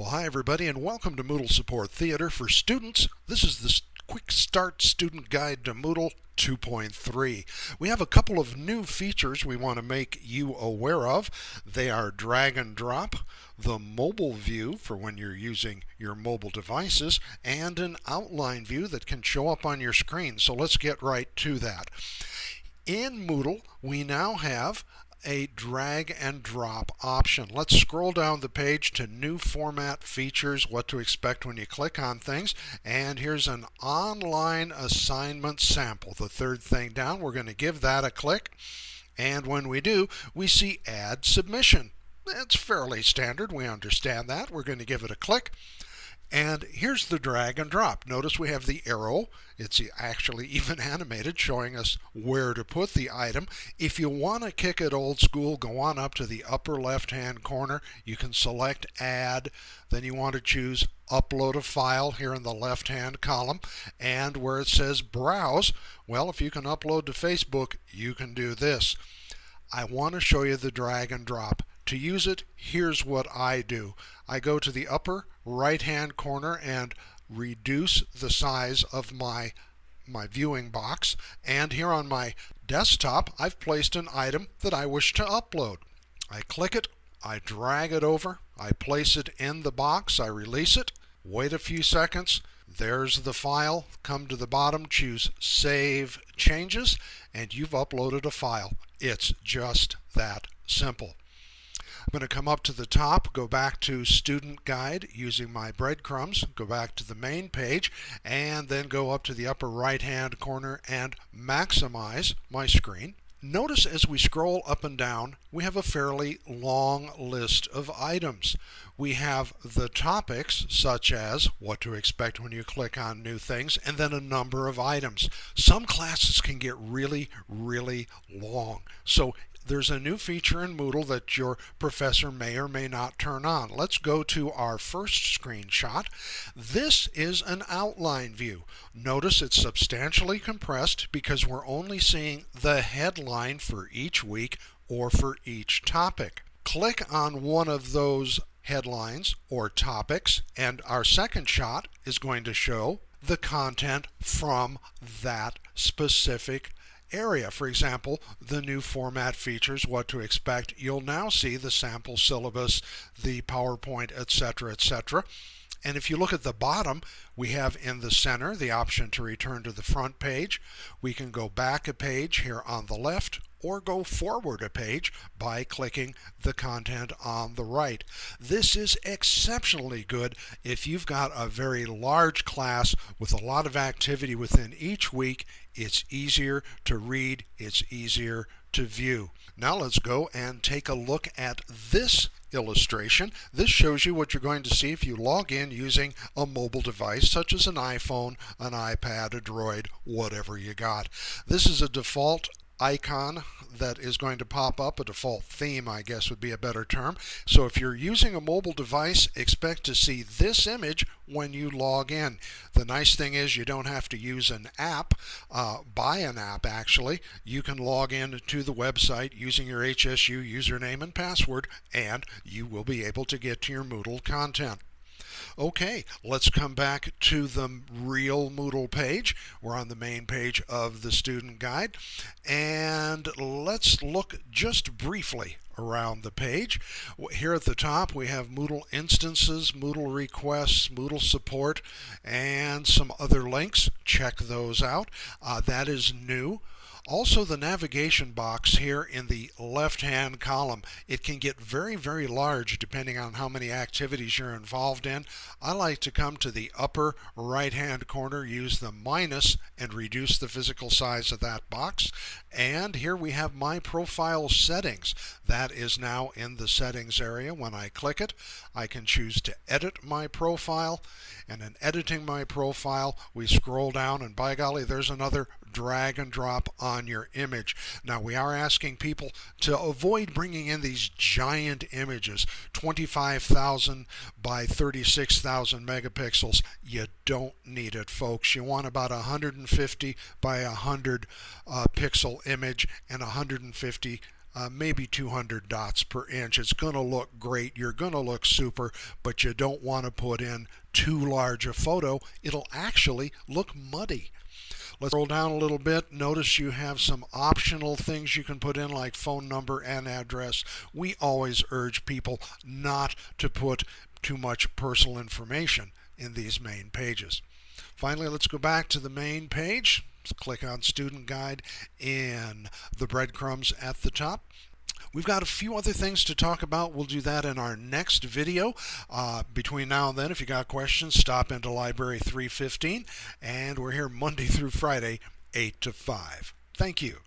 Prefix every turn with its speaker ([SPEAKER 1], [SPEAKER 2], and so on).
[SPEAKER 1] Well, hi everybody, and welcome to Moodle Support Theater for Students. This is the Quick Start Student Guide to Moodle 2.3. We have a couple of new features we want to make you aware of. They are drag and drop, the mobile view for when you're using your mobile devices, and an outline view that can show up on your screen. So let's get right to that. In Moodle, we now have a drag and drop option. Let's scroll down the page to new format features, what to expect when you click on things, and here's an online assignment sample. The third thing down, we're going to give that a click, and when we do, we see add submission. It's fairly standard, we understand that. We're going to give it a click. And here's the drag and drop. Notice we have the arrow. It's actually even animated, showing us where to put the item. If you want to kick it old school, go on up to the upper left-hand corner. You can select Add. Then you want to choose Upload a File here in the left-hand column. And where it says Browse, well, if you can upload to Facebook, you can do this. I want to show you the drag and drop. To use it, here's what I do. I go to the upper right-hand corner and reduce the size of my viewing box. And here on my desktop, I've placed an item that I wish to upload. I click it, I drag it over, I place it in the box, I release it, wait a few seconds. There's the file. Come to the bottom, choose Save Changes, and you've uploaded a file. It's just that simple. I'm going to come up to the top, go back to Student Guide using my breadcrumbs, go back to the main page, and then go up to the upper right-hand corner and maximize my screen. Notice as we scroll up and down, we have a fairly long list of items. We have the topics, such as what to expect when you click on new things, and then a number of items. Some classes can get really, really long. So there's a new feature in Moodle that your professor may or may not turn on. Let's go to our first screenshot. This is an outline view. Notice it's substantially compressed because we're only seeing the headline for each week or for each topic. Click on one of those headlines or topics, and our second shot is going to show the content from that specific area. For example, the new format features, what to expect. You'll now see the sample syllabus, the PowerPoint, etc., etc. And if you look at the bottom, we have in the center the option to return to the front page. We can go back a page here on the left, or go forward a page by clicking the content on the right. This is exceptionally good if you've got a very large class with a lot of activity within each week. It's easier to read, it's easier to view. Now let's go and take a look at this illustration. This shows you what you're going to see if you log in using a mobile device such as an iPhone, an iPad, a Droid, whatever you got. This is a default icon that is going to pop up, a default theme I guess would be a better term. So if you're using a mobile device, expect to see this image when you log in. The nice thing is you don't have to use an app, buy an app actually. You can log in to the website using your HSU username and password, and you will be able to get to your Moodle content. Okay, let's come back to the real Moodle page. We're on the main page of the student guide, and let's look just briefly around the page. Here at the top we have Moodle instances, Moodle requests, Moodle support, and some other links. Check those out. That is new. Also, the navigation box here in the left-hand column, it can get very, very large depending on how many activities you're involved in. I like to come to the upper right-hand corner, use the minus, and reduce the physical size of that box. And here we have my profile settings. That is now in the settings area. When I click it, I can choose to edit my profile. And in editing my profile, we scroll down, and by golly, there's another drag and drop on your image. Now we are asking people to avoid bringing in these giant images, 25,000 by 36,000 megapixels. You don't need it, folks. You want about 150 by 100 pixel image and 150 maybe 200 dots per inch. It's going to look great. You're going to look super, but you don't want to put in too large a photo. It'll actually look muddy. Let's scroll down a little bit. Notice you have some optional things you can put in, like phone number and address. We always urge people not to put too much personal information in these main pages. Finally, let's go back to the main page. Let's click on Student Guide in the breadcrumbs at the top. We've got a few other things to talk about. We'll do that in our next video. Between now and then, if you got questions, stop into Library 315, and we're here Monday through Friday, 8 to 5. Thank you.